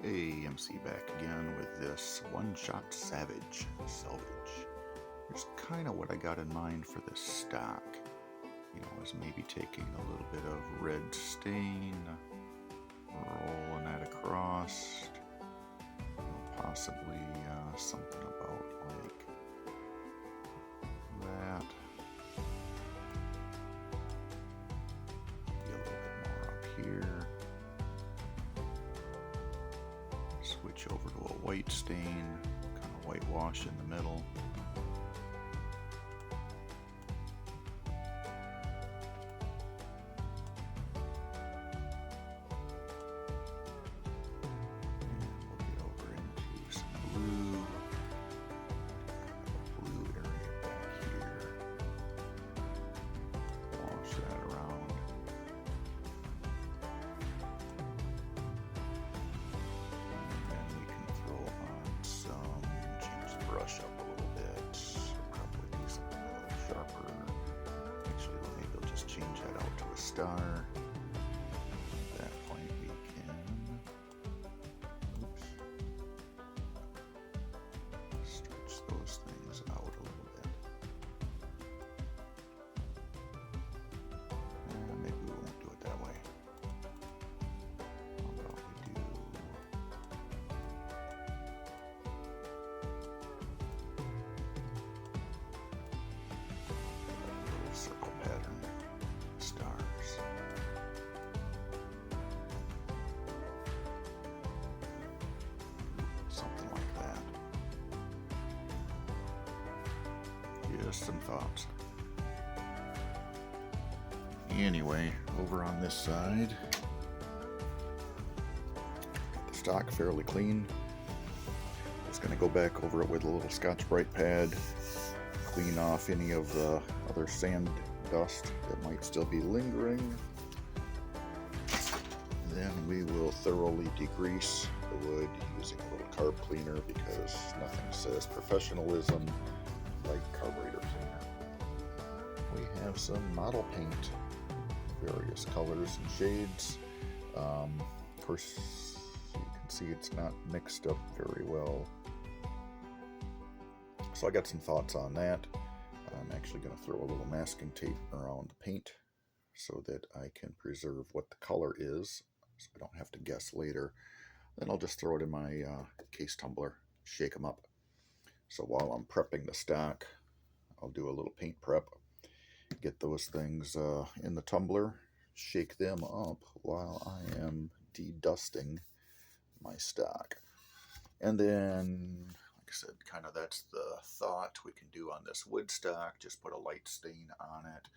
Hey, MC back again with this one-shot salvage. Here's kind of what I got in mind for this stock. Is maybe taking a little bit of red stain, rolling that across, possibly something about like that. Maybe a little bit more up here. Switch over to a white stain, kind of whitewash in the middle. Brush up a little bit, probably do something a little sharper. Actually, maybe we'll just change that out to a star. At that point, we can stretch those things out a little bit. Maybe we won't do it that way. How about we do circle pattern stars. Something like that. Just some thoughts. Anyway, over on this side, the stock fairly clean. Just going to go back over it with a little Scotch-Brite pad, clean off any of the other sand dust that might still be lingering. Then we will thoroughly degrease the wood using a little carb cleaner, because nothing says professionalism like carburetor cleaner. We have some model paint, various colors and shades. Of course, you can see it's not mixed up very well. So I got some thoughts on that. I'm actually going to throw a little masking tape around the paint so that I can preserve what the color is, so I don't have to guess later. Then I'll just throw it in my case tumbler, shake them up. So while I'm prepping the stock, I'll do a little paint prep, get those things in the tumbler, shake them up while I am dedusting my stock. And then, like I said, kind of that's the thought we can do on this wood stock. Just put a light stain on it,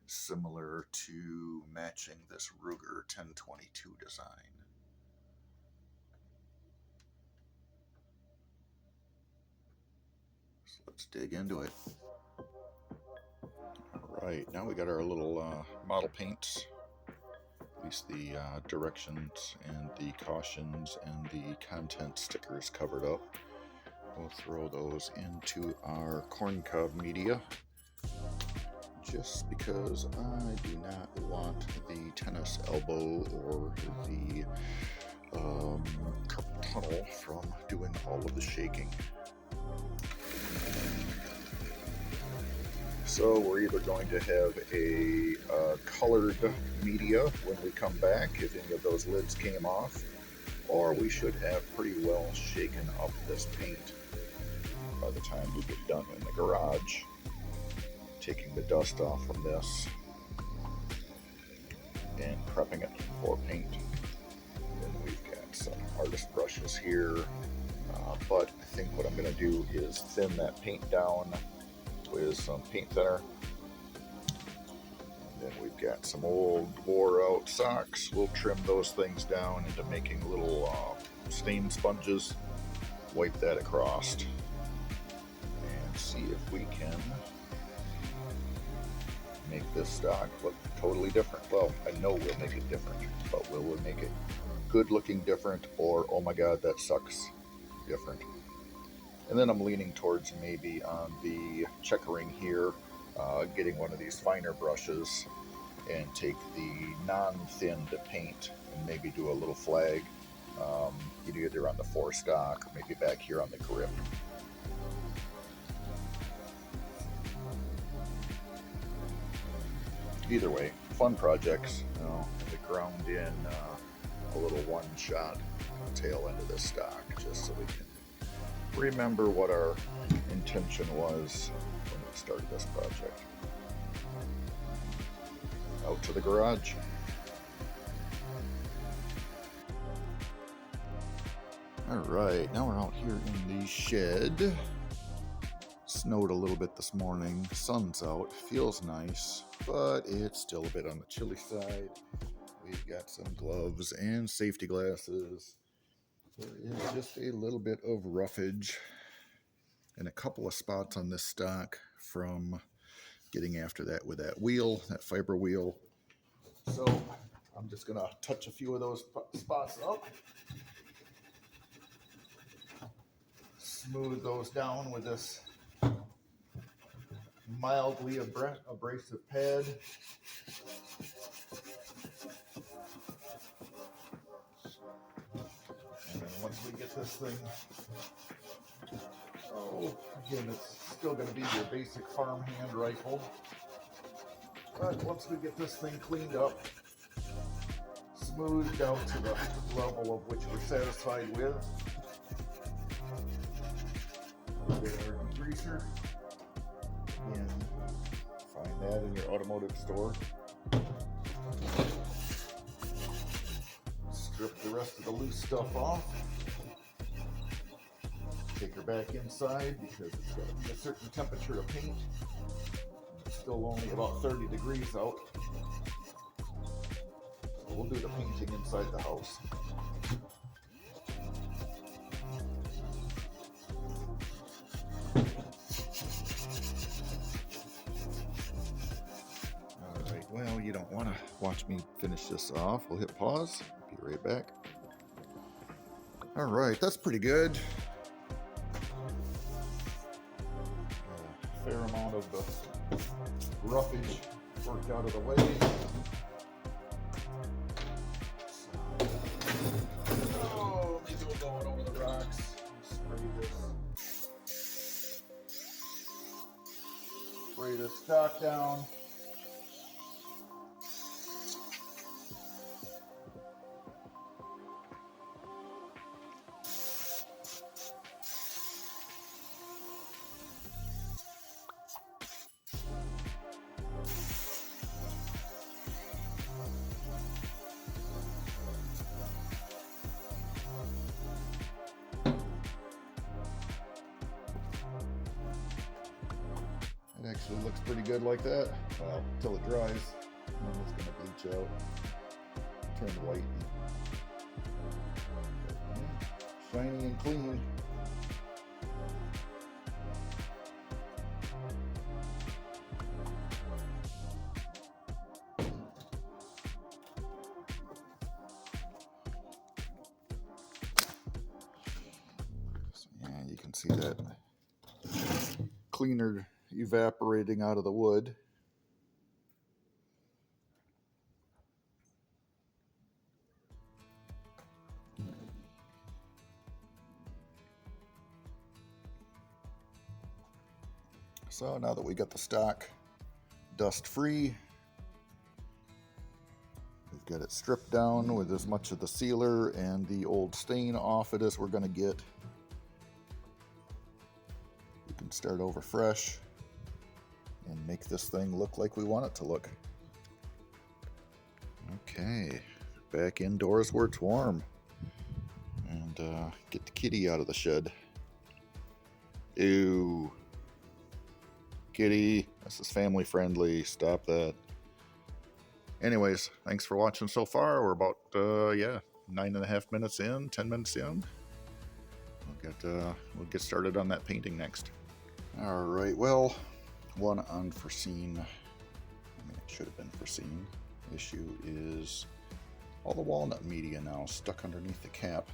similar to matching this Ruger 1022 design. So let's dig into it. Alright, now we got our little model paints, at least the directions and the cautions and the content stickers covered up. We'll throw those into our corncob media, just because I do not want the tennis elbow or the carpal tunnel from doing all of the shaking. So we're either going to have a colored media when we come back, if any of those lids came off, or we should have pretty well shaken up this paint by the time we get done in the garage, taking the dust off from this and prepping it for paint. Then we've got some artist brushes here, but I think what I'm going to do is thin that paint down with some paint thinner. And then we've got some old wore out socks. We'll trim those things down into making little stain sponges, wipe that across, and see if we can make this stock look totally different. Well, I know we'll make it different, but will we make it good looking different, or oh my god, that sucks different? And then I'm leaning towards maybe on the checkering here, getting one of these finer brushes and take the non-thinned paint and maybe do a little flag either on the forestock or maybe back here on the grip. Either way, fun projects. You know, we ground in a little one-shot tail end of this stock just so we can remember what our intention was when we started this project. Out to the garage. Alright, now we're out here in the shed. Snowed a little bit this morning, sun's out, feels nice, but it's still a bit on the chilly side. We've got some gloves and safety glasses. There is just a little bit of roughage and a couple of spots on this stock from getting after that with that wheel, that fiber wheel. So I'm just gonna touch a few of those spots up. Smooth those down with this mildly abrasive pad. And then once we get this thing, again, it's still going to be your basic farm hand rifle. But once we get this thing cleaned up, smoothed out to the level of which we're satisfied with, we'll get our degreaser. Again, find that in your automotive store. Strip the rest of the loose stuff off. Take her back inside because it's got to be a certain temperature to paint. It's still only about 30 degrees out. So we'll do the painting inside the house. Alright, well, you don't want to watch me finish this off. We'll hit pause. Be right back. Alright, that's pretty good. Fair amount of the roughage worked out of the way. So, maybe we'll go over the rocks. Spray this stock down. It actually looks pretty good like that. Well, until it dries. And it's going to bleach out. Turn white. Shiny and clean. So, yeah, you can see that cleaner evaporating out of the wood. So now that we got the stock dust free, we've got it stripped down with as much of the sealer and the old stain off it as we're going to get. We can start over fresh and make this thing look like we want it to look. Okay, back indoors where it's warm. And get the kitty out of the shed. Ew. Kitty, this is family friendly. Stop that. Anyways, thanks for watching so far. We're about, 9.5 minutes in, 10 minutes in. We'll get started on that painting next. All right, well, one unforeseen, it should have been foreseen, issue is all the walnut media now stuck underneath the cap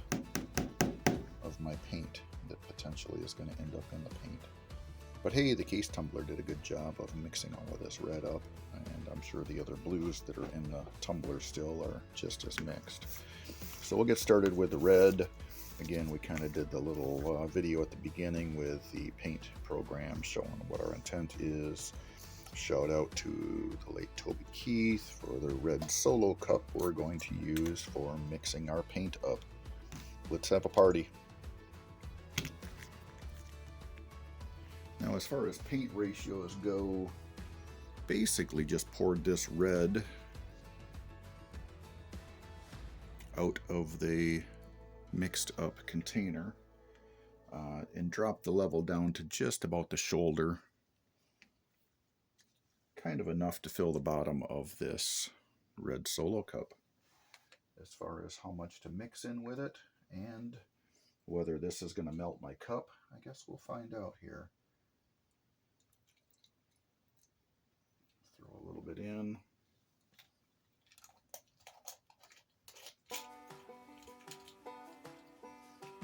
of my paint that potentially is going to end up in the paint. But hey, the case tumbler did a good job of mixing all of this red up, and and I'm sure the other blues that are in the tumbler still are just as mixed. So we'll get started with the red. Again, we kind of did the little video at the beginning with the paint program showing what our intent is. Shout out to the late Toby Keith for the red solo cup we're going to use for mixing our paint up. Let's have a party. Now, as far as paint ratios go, basically just poured this red out of the mixed up container and dropped the level down to just about the shoulder, kind of enough to fill the bottom of this red solo cup. As far as how much to mix in with it and whether this is going to melt my cup, I guess we'll find out here. Throw a little bit in.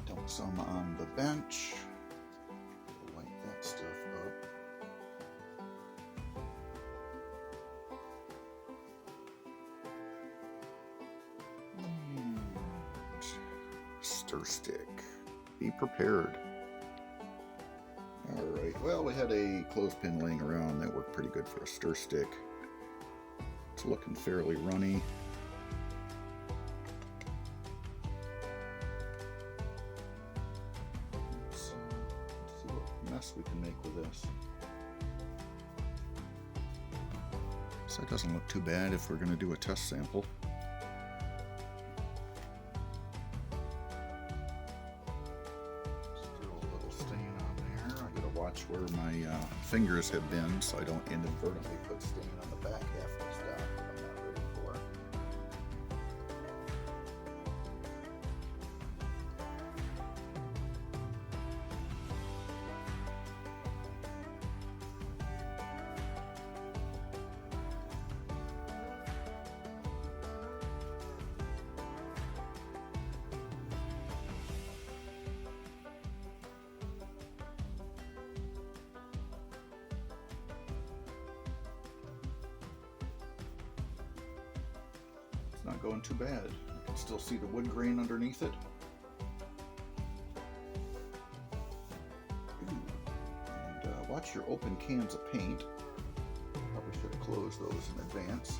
Dump some on the bench. Light that stuff up. And stir stick. Be prepared. Alright, well, we had a clothespin laying around that worked pretty good for a stir stick. It's looking fairly runny. Let's see what mess we can make with this. So that doesn't look too bad if we're going to do a test sample. Watch where my fingers have been so I don't inadvertently put stain on the back half of the stock that I'm not ready for. Not going too bad. You can still see the wood grain underneath it. And watch your open cans of paint. Probably should have closed those in advance.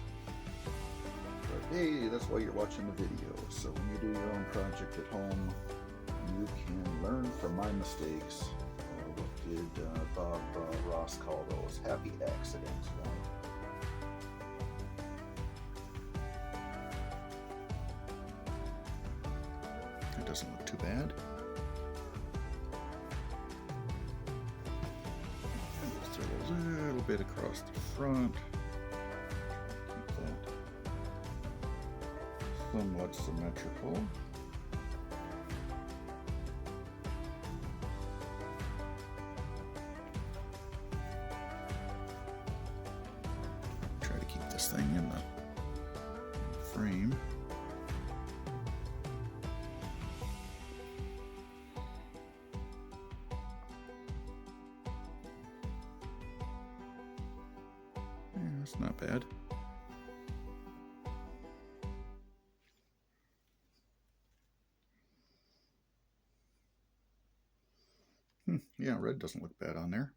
But hey, that's why you're watching the video. So when you do your own project at home, you can learn from my mistakes. What did Bob Ross call those? Happy accidents, right? Doesn't look too bad. Just throw a little bit across the front. Keep that somewhat symmetrical. Try to keep this thing in the frame. That's not bad. Yeah, red doesn't look bad on there.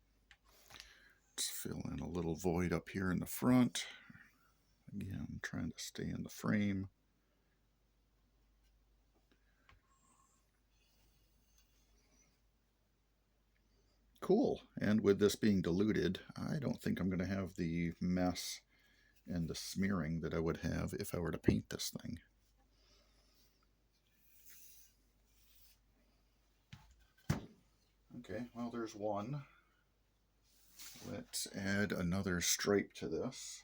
Let's fill in a little void up here in the front. Again, I'm trying to stay in the frame. Cool. And with this being diluted, I don't think I'm going to have the mess and the smearing that I would have if I were to paint this thing. Okay, well, there's one. Let's add another stripe to this,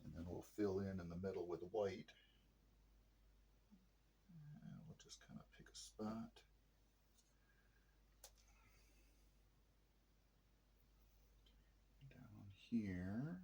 and then we'll fill in the middle with white. And we'll just kind of pick a spot. Down here.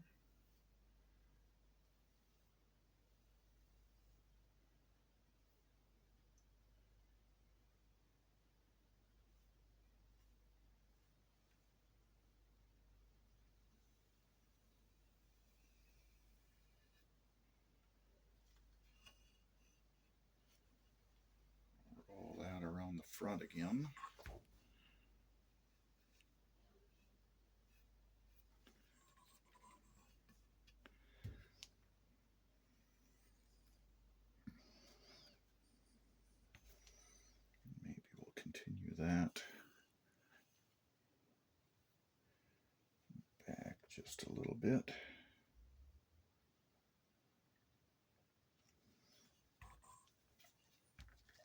front again. Maybe we'll continue that. Back just a little bit.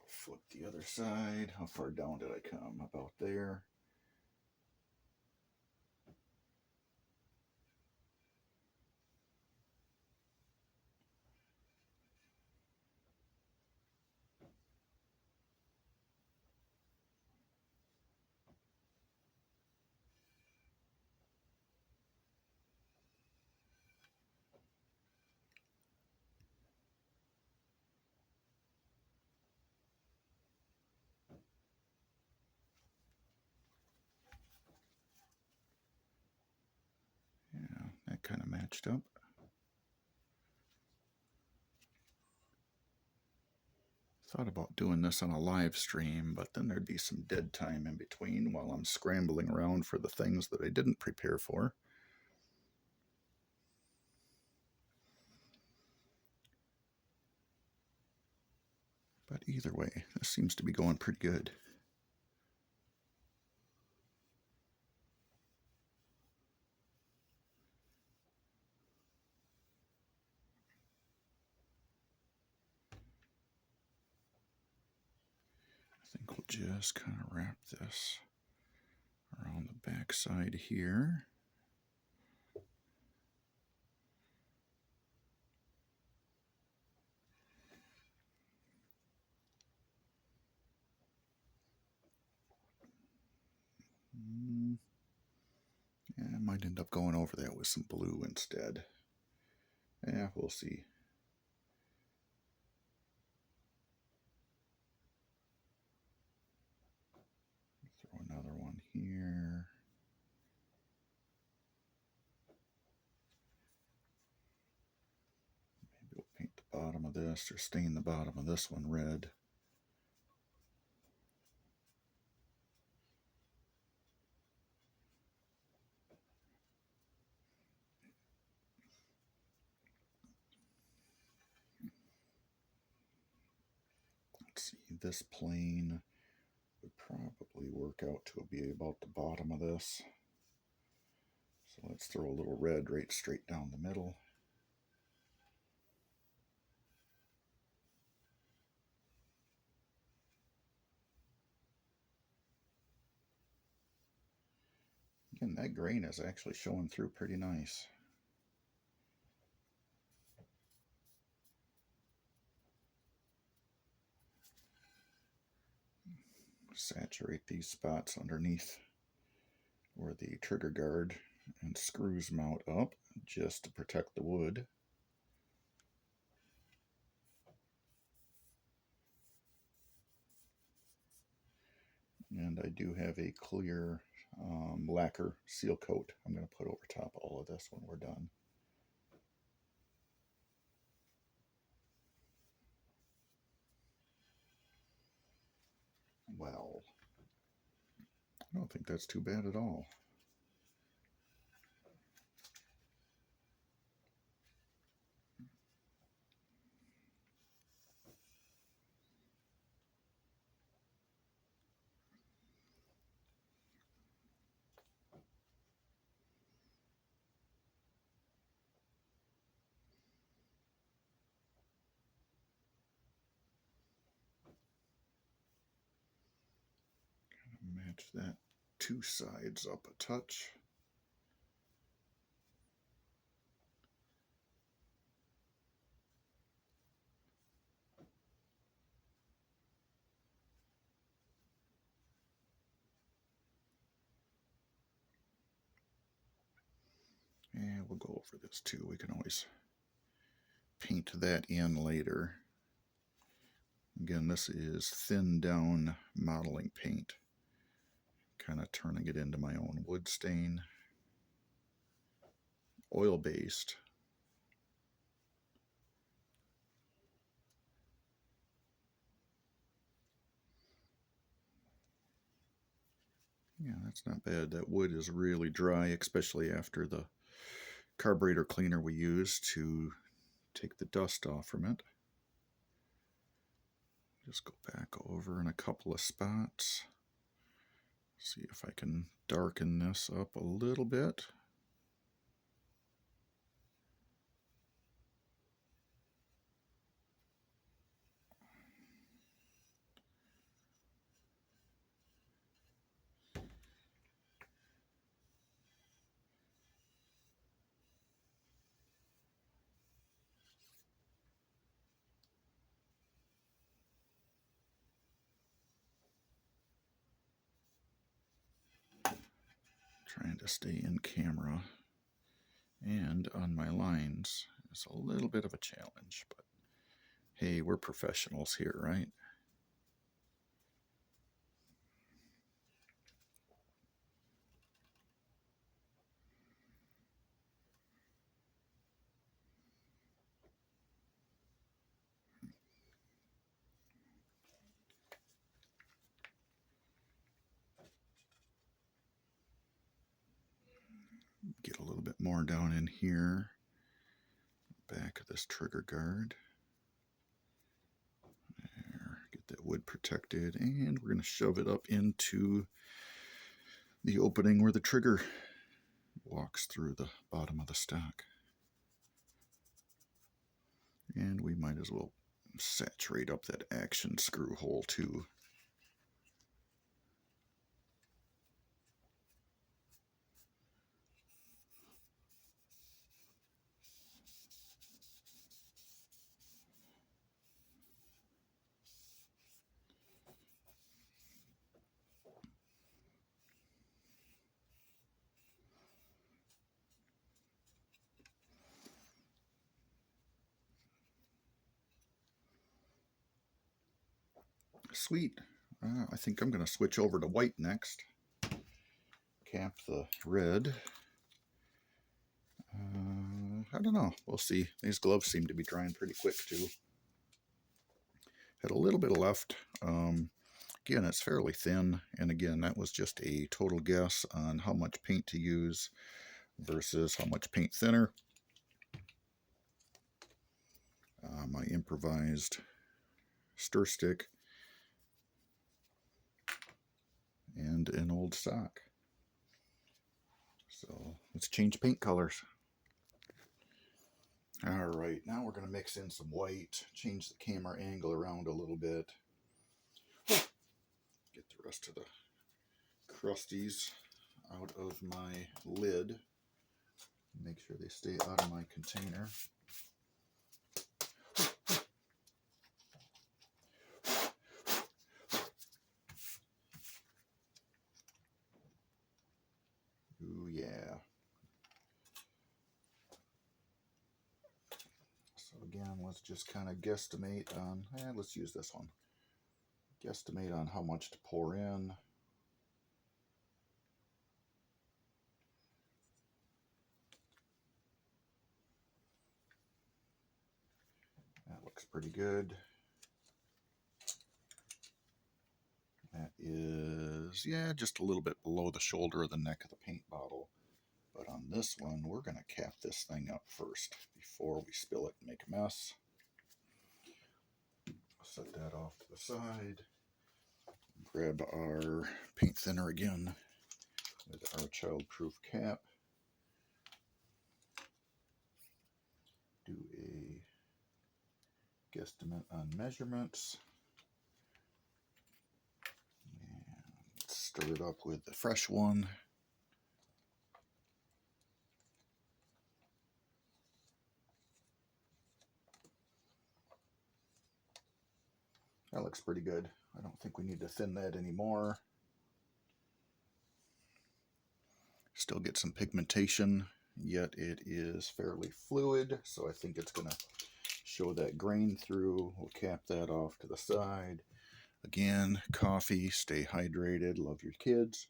Flip the other side. How far down did I come? About there. Yeah, that kind of matched up. Thought about doing this on a live stream, but then there'd be some dead time in between while I'm scrambling around for the things that I didn't prepare for. But either way, this seems to be going pretty good. I think we'll just kind of wrap this around the back side here. Yeah, I might end up going over that with some blue instead. Yeah, we'll see. Throw another one here. Maybe we'll paint the bottom of this or stain the bottom of this one red. Let's see, this plane would probably work out to be about the bottom of this. So let's throw a little red right straight down the middle. Again, that grain is actually showing through pretty nice. Saturate these spots underneath where the trigger guard and screws mount up just to protect the wood. And I do have a clear lacquer seal coat I'm going to put over top of all of this when we're done. Well, I don't think that's too bad at all. Match that two sides up a touch. And we'll go over this too. We can always paint that in later. Again, this is thin down modeling paint. Kind of turning it into my own wood stain. Oil based. Yeah, that's not bad. That wood is really dry, especially after the carburetor cleaner we use to take the dust off from it. Just go back over in a couple of spots. See if I can darken this up a little bit. Trying to stay in camera and on my lines is a little bit of a challenge, but hey, we're professionals here, right? Get a little bit more down in here, back of this trigger guard. There, get that wood protected, and we're going to shove it up into the opening where the trigger walks through the bottom of the stock. And we might as well saturate up that action screw hole too. Sweet. I think I'm going to switch over to white next. Cap the red. I don't know. We'll see. These gloves seem to be drying pretty quick too. Had a little bit left. Again, it's fairly thin. And again, that was just a total guess on how much paint to use versus how much paint thinner. My improvised stir stick and an old sock. So let's change paint colors. All right, now we're going to mix in some white, change the camera angle around a little bit. Get the rest of the crusties out of my lid. Make sure they stay out of my container. Ooh, yeah. So again, let's just kind of guesstimate on, let's use this one. Guesstimate on how much to pour in. That looks pretty good. That is, yeah, just a little bit below the shoulder of the neck of the paint bottle. But on this one, we're going to cap this thing up first before we spill it and make a mess. Set that off to the side. Grab our paint thinner again with our child-proof cap. Do a guesstimate on measurements. And stir it up with the fresh one. That looks pretty good. I don't think we need to thin that anymore. Still get some pigmentation, yet it is fairly fluid, so I think it's going to show that grain through. We'll cap that off to the side. Again, coffee, stay hydrated, love your kids.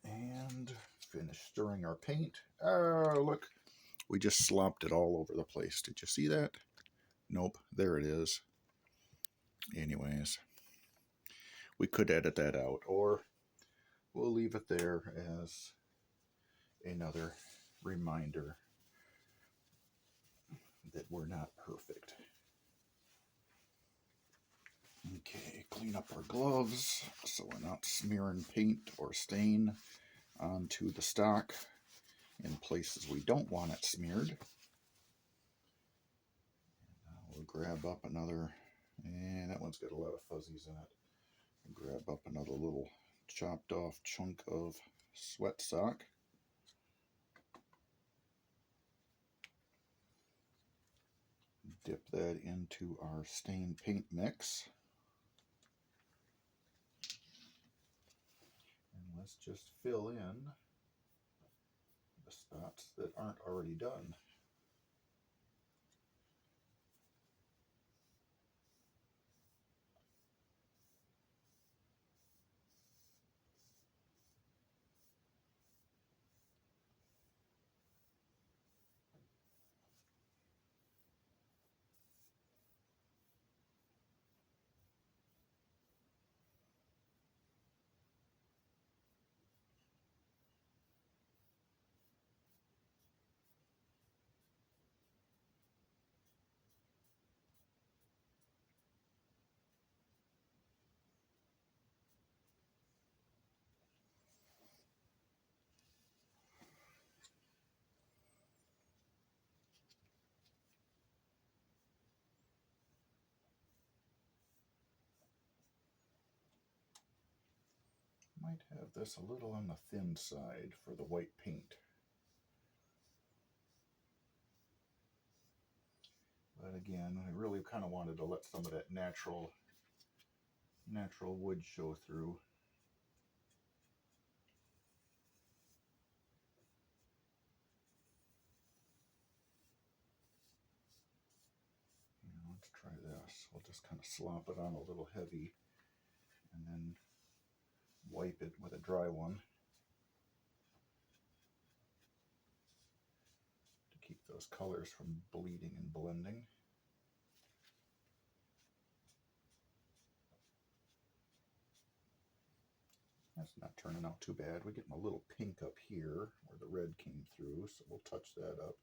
And finish stirring our paint. Oh, look, we just slopped it all over the place. Did you see that? Nope, there it is. Anyways, we could edit that out, or we'll leave it there as another reminder that we're not perfect. Okay, clean up our gloves so we're not smearing paint or stain onto the stock in places we don't want it smeared. We'll grab up another, and that one's got a lot of fuzzies in it. Grab up another little chopped off chunk of sweat sock. Dip that into our stain paint mix. And let's just fill in the spots that aren't already done. Might have this a little on the thin side for the white paint. But again, I really kind of wanted to let some of that natural wood show through. Let's try this. We'll just kind of slop it on a little heavy and then wipe it with a dry one to keep those colors from bleeding and blending. That's not turning out too bad. We're getting a little pink up here where the red came through, so we'll touch that up.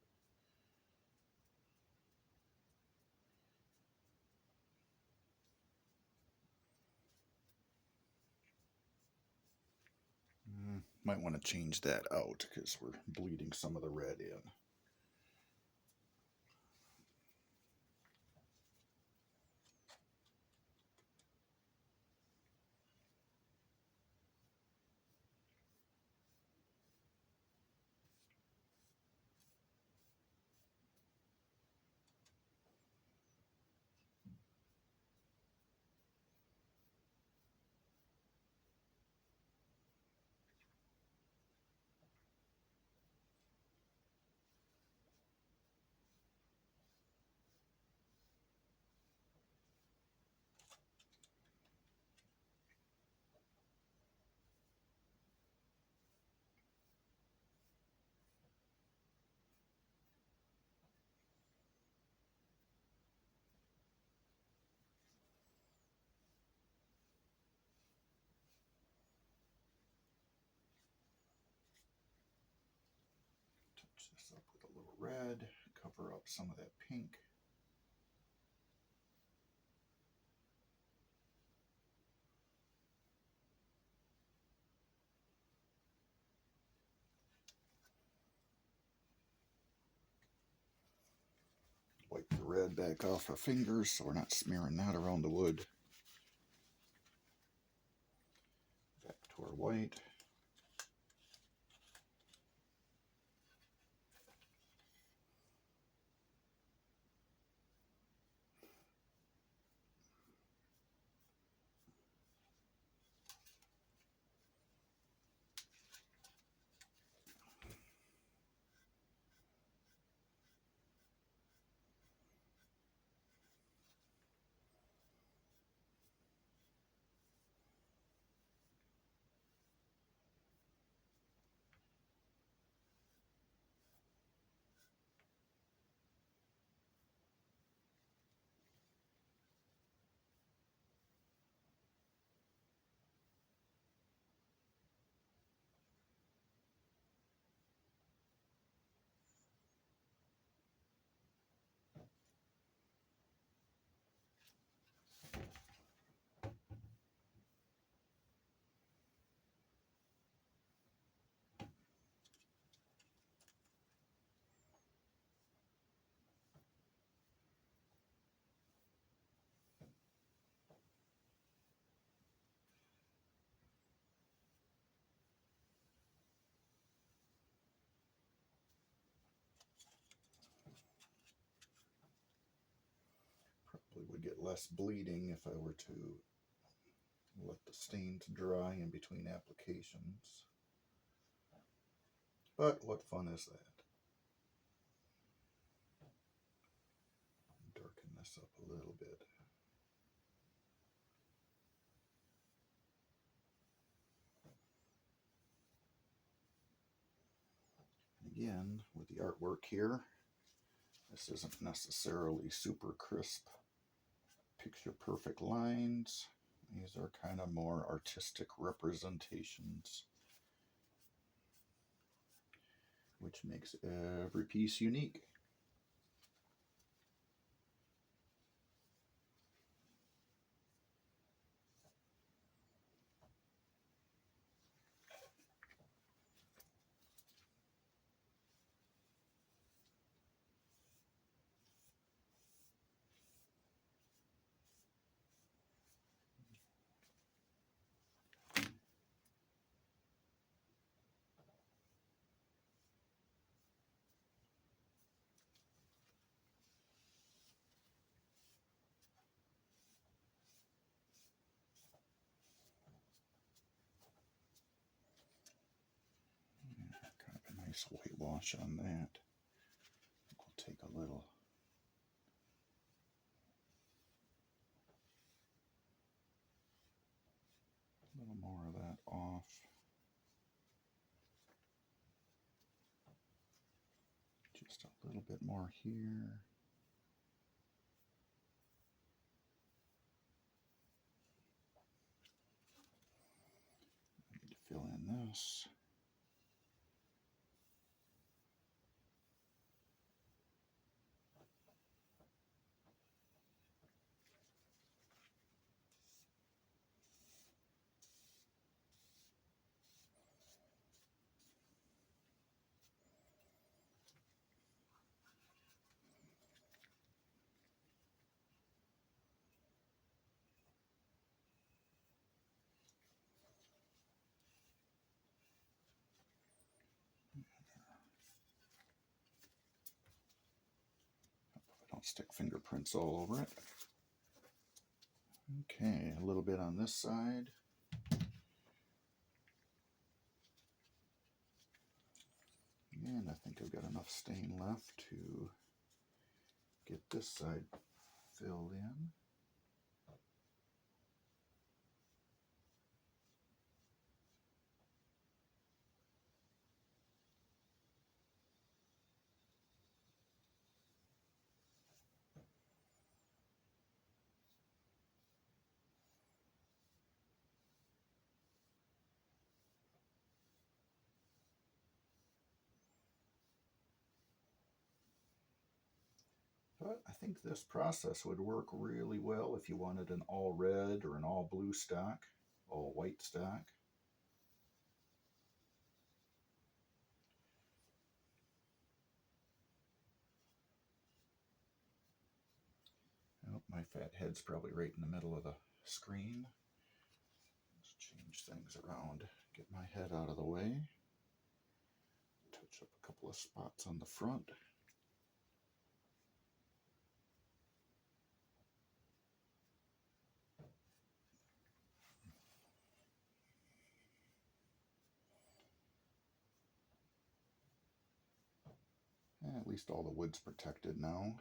Might want to change that out because we're bleeding some of the red in. Touch this up with a little red, cover up some of that pink. Wipe the red back off our fingers so we're not smearing that around the wood. Back to our white. would get less bleeding if I were to let the stains dry in between applications. But what fun is that? Darken this up a little bit. Again, with the artwork here, this isn't necessarily super crisp, picture perfect lines. These are kind of more artistic representations, which makes every piece unique. Kind of a nice whitewash on that. We'll take a little more of that off. Just a little bit more here. I need to fill in this. Don't stick fingerprints all over it. Okay, a little bit on this side. And I think I've got enough stain left to get this side filled in. But I think this process would work really well if you wanted an all red or an all blue stock, all white stock. Oh, my fat head's probably right in the middle of the screen. Let's change things around, get my head out of the way. Touch up a couple of spots on the front. At least all the wood's protected now.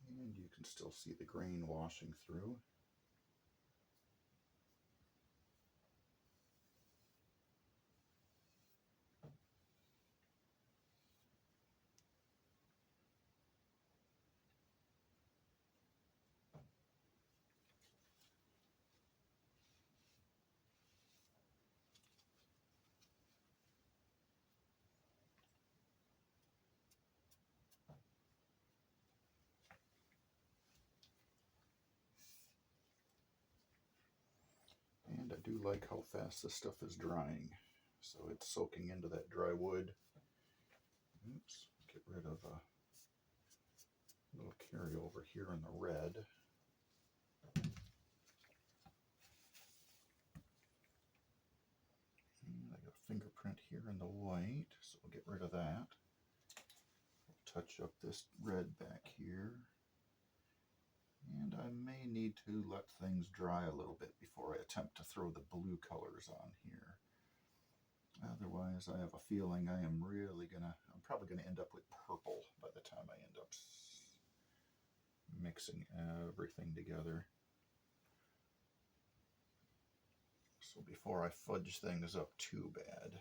And you can still see the grain washing through. And I do like how fast this stuff is drying. So it's soaking into that dry wood. Oops, get rid of a little carryover here in the red. And I got a fingerprint here in the white, so we'll get rid of that. touch up this red back here. And I may need to let things dry a little bit before I attempt to throw the blue colors on here. Otherwise, I have a feeling I'm probably gonna end up with purple by the time I end up mixing everything together. So before I fudge things up too bad,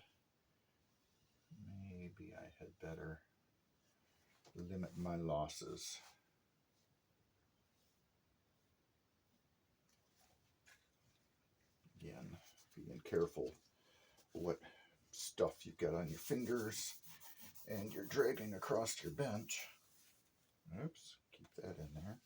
maybe I had better limit my losses. Again, being careful what stuff you've got on your fingers and you're dragging across your bench. Oops, keep that in there.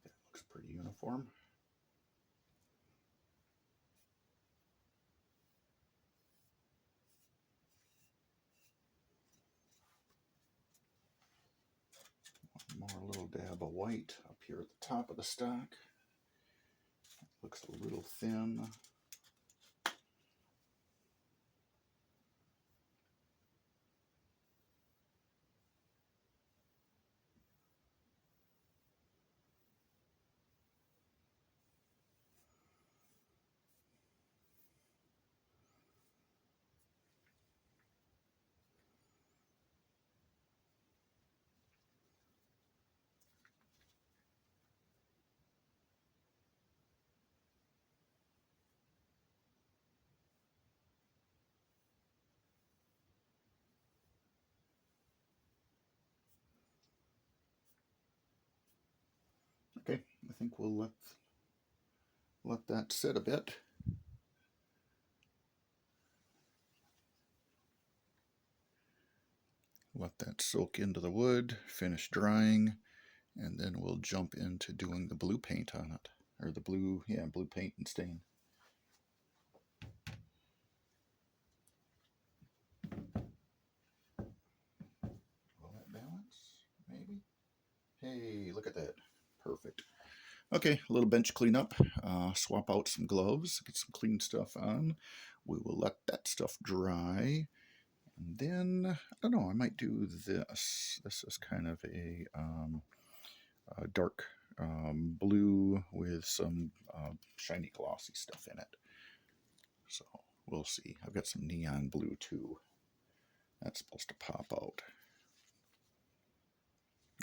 That looks pretty uniform. One more little dab of white up here at the top of the stock. Looks a little thin. Okay, I think we'll let that sit a bit. Let that soak into the wood, finish drying, and then we'll jump into doing the blue paint on it. Or the blue paint and stain. Will that balance? Maybe? Hey, look at that. Perfect. Okay, a little bench cleanup. Swap out some gloves, get some clean stuff on. We will let that stuff dry. And then, I don't know, I might do this. This is kind of a dark blue with some shiny glossy stuff in it. So we'll see. I've got some neon blue too. That's supposed to pop out.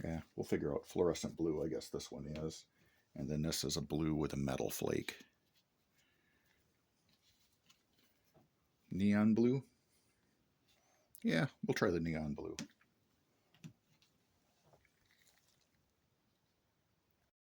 Yeah, we'll figure out fluorescent blue, I guess this one is. And then this is a blue with a metal flake. Neon blue? Yeah, we'll try the neon blue.